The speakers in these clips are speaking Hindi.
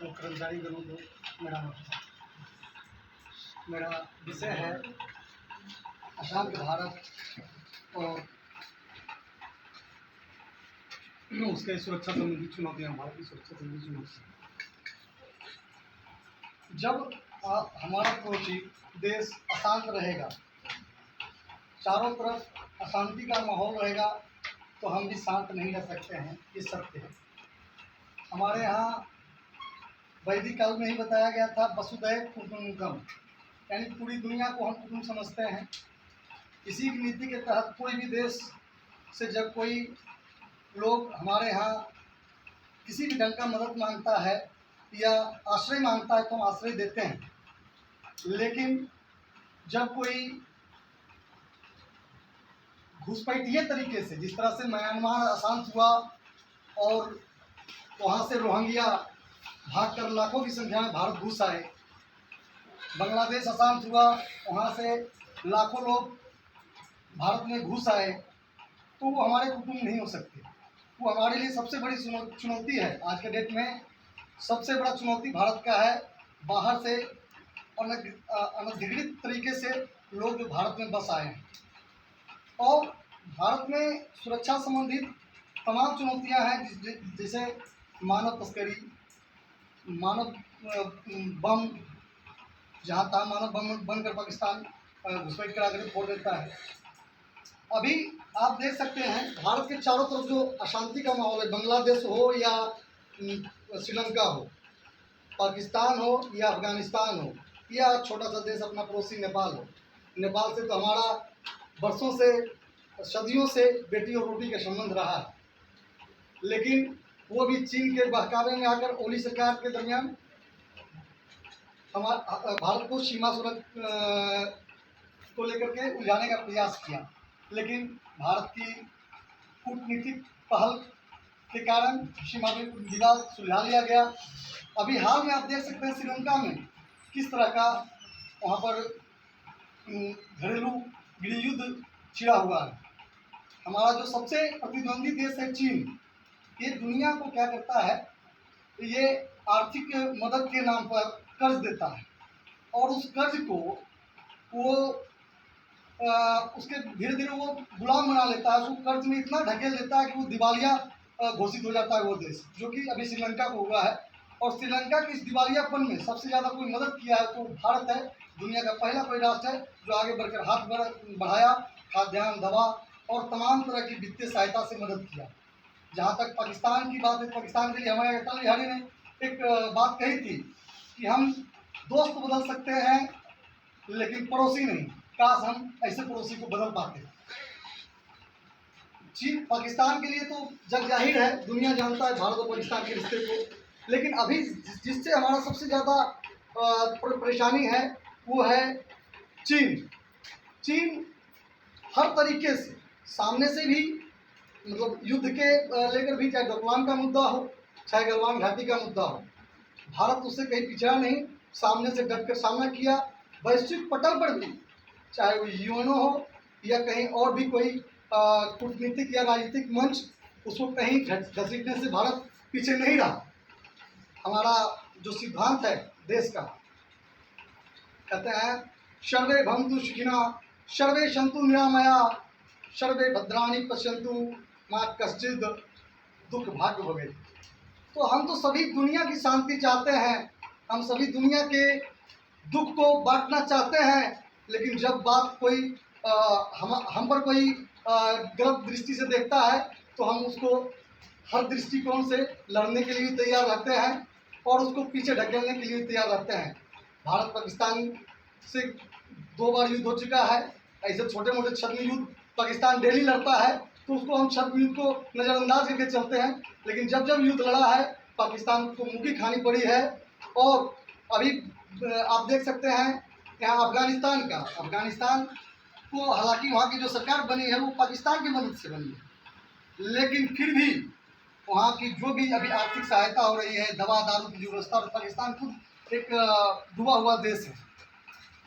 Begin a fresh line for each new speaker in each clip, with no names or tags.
वो कर्मचारी करूँ तो मेरा मेरा विषय है अशांत भारत और उसके सुरक्षा संबंधी चुनौतियाँ, भारत की सुरक्षा संबंधी चुनौतियाँ। जब हमारा पड़ोसी देश अशांत रहेगा, चारों तरफ अशांति का माहौल रहेगा, तो हम भी शांत नहीं रह सकते हैं, ये सत्य है। हमारे यहाँ वैदिक काल में ही बताया गया था वसुधैव कुटुम्बकम, यानी पूरी दुनिया को हम कुटुंब समझते हैं। इसी की नीति के तहत कोई भी देश से जब कोई लोग हमारे यहाँ किसी भी ढंग का मदद मांगता है या आश्रय मांगता है तो हम आश्रय देते हैं। लेकिन जब कोई घुसपैठिए तरीके से, जिस तरह से म्यांमार अशांत हुआ और वहाँ से रोहिंग्या भागकर लाखों की संख्या में भारत घुस आए, बांग्लादेश अशांत हुआ, वहाँ से लाखों लोग भारत में घुस आए, तो वो हमारे कुटुंब नहीं हो सकते। वो हमारे लिए सबसे बड़ी चुनौती है। आज के डेट में सबसे बड़ा चुनौती भारत का है। बाहर से अनधिकृत तरीके से लोग जो भारत में बस आए हैं, और भारत में सुरक्षा संबंधित तमाम चुनौतियां हैं, जैसे मानव तस्करी, मानव बम, जहाँ तहाँ मानव बम बनकर पाकिस्तान घुसपैठ कर आकर फोड़ देता है। अभी आप देख सकते हैं भारत के चारों तरफ जो अशांति का माहौल है, बांग्लादेश हो या श्रीलंका हो, पाकिस्तान हो या अफगानिस्तान हो, या छोटा सा देश अपना पड़ोसी नेपाल हो। नेपाल से तो हमारा बरसों से, सदियों से बेटी और रोटी का संबंध रहा है, लेकिन वो भी चीन के बहकावे में आकर ओली सरकार के दरमियान हमारा भारत को सीमा सुरक्षा को लेकर के उलझाने का प्रयास किया। लेकिन भारत की कूटनीतिक पहल के कारण सीमा में विवाद सुलझा लिया गया। अभी हाल में आप देख सकते हैं श्रीलंका में किस तरह का वहाँ पर घरेलू गृह युद्ध छिड़ा हुआ है। हमारा जो सबसे प्रतिद्वंदी देश है चीन, ये दुनिया को क्या करता है, ये आर्थिक मदद के नाम पर कर्ज देता है, और उस कर्ज को वो उसके धीरे धीरे वो गुलाम बना लेता है। उसको कर्ज में इतना ढकेल देता है कि वो दिवालिया घोषित हो जाता है वो देश, जो कि अभी श्रीलंका को हुआ है। और श्रीलंका के इस दिवालियापन में सबसे ज़्यादा कोई मदद किया है तो भारत है। दुनिया का पहला कोई राष्ट्र है जो आगे बढ़कर हाथ बढ़ाया, खाद्यान्न, दवा और तमाम तरह की वित्तीय सहायता से मदद किया। जहाँ तक पाकिस्तान की बात है, पाकिस्तान के लिए हमारे अटल बिहारी ने एक बात कही थी कि हम दोस्त बदल सकते हैं लेकिन पड़ोसी नहीं। काश हम ऐसे पड़ोसी को बदल पाते। चीन पाकिस्तान के लिए तो जग जाहिर है, दुनिया जानता है भारत और पाकिस्तान के रिश्ते को। लेकिन अभी जिससे हमारा सबसे ज़्यादा परेशानी है वो है चीन। चीन हर तरीके से, सामने से भी, मतलब युद्ध के लेकर भी, चाहे डोकलाम का मुद्दा हो, चाहे गलवान घाटी का मुद्दा हो, भारत उससे कहीं पिछड़ा नहीं, सामने से डट कर सामना किया। वैश्विक पटल पर भी, चाहे वो यूएनओ हो या कहीं और भी कोई कूटनीतिक या राजनीतिक मंच, उसको कहीं घसीटने से भारत पीछे नहीं रहा। हमारा जो सिद्धांत है देश का, कहते हैं सर्वे भवन्तु सुखिनः, सर्वे सन्तु निरामया, सर्वे भद्राणि पश्यन्तु, मा कश्चित् दुख भाग्य भवेत्। तो हम तो सभी दुनिया की शांति चाहते हैं, हम सभी दुनिया के दुख को बांटना चाहते हैं। लेकिन जब बात कोई हम पर कोई गलत दृष्टि से देखता है तो हम उसको हर दृष्टिकोण से लड़ने के लिए तैयार रहते हैं और उसको पीछे ढकेलने के लिए तैयार रहते हैं। भारत पाकिस्तान से 2 बार युद्ध हो चुका है। ऐसे छोटे मोटे छद्म युद्ध पाकिस्तान डेली लड़ता है, तो उसको हम छद्म युद्ध को नज़रअंदाज करके चलते हैं। लेकिन जब जब युद्ध लड़ा है, पाकिस्तान को मुक्की खानी पड़ी है। और अभी आप देख सकते हैं यहाँ अफगानिस्तान को, हालांकि वहाँ की जो सरकार बनी है वो पाकिस्तान की मदद से बनी है, लेकिन फिर भी वहाँ की जो भी अभी आर्थिक सहायता हो रही है, दवा दारू की जो व्यवस्था, पाकिस्तान खुद एक डूबा हुआ देश है।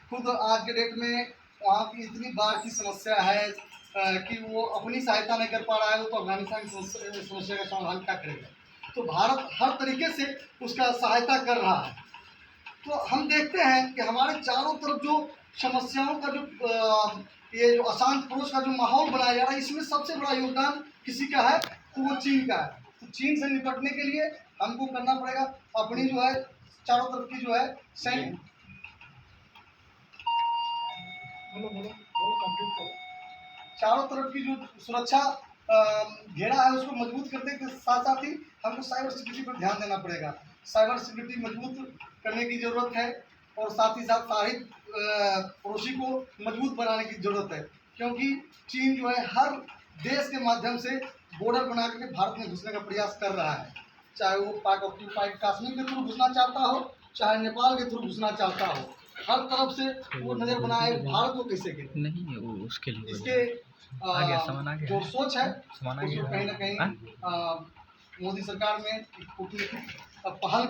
खुद आज के डेट में वहाँ की इतनी बाढ़ की समस्या है कि वो अपनी सहायता नहीं कर पा रहा है, वो तो अफगानिस्तान की समस्या का समाधान क्या करेगा। तो भारत हर तरीके से उसका सहायता कर रहा है। तो हम देखते हैं कि हमारे चारों तरफ जो समस्याओं का जो ये जो अशांत पड़ोस का जो माहौल बनाया जा रहा है, इसमें सबसे बड़ा योगदान किसी का है, तो वो चीन का है। तो चीन से निपटने के लिए हमको करना पड़ेगा अपनी जो है चारों तरफ की जो है सैन्य चारों तरफ की जो सुरक्षा घेरा है उसको मजबूत करने के साथ साथ ही हमको साइबर सिक्योरिटी पर ध्यान देना पड़ेगा। साइबर सिक्योरिटी मजबूत करने की ज़रूरत है और साथ ही साथ साहिब पड़ोसी को मजबूत बनाने की ज़रूरत है, क्योंकि चीन जो है हर देश के माध्यम से बॉर्डर बना करके भारत में घुसने का प्रयास कर रहा है, चाहे वो पाक ऑक्यूपाइड कश्मीर के थ्रू घुसना चाहता हो, चाहे नेपाल के थ्रू घुसना चाहता हो, हर तरफ से वो नज़र बनाए भारत को कैसे गिरे। नहीं वो उसके लिए इसके जो सोच है उसको कहीं ना कहीं मोदी सरकार ने एक कूटनीतिक पहल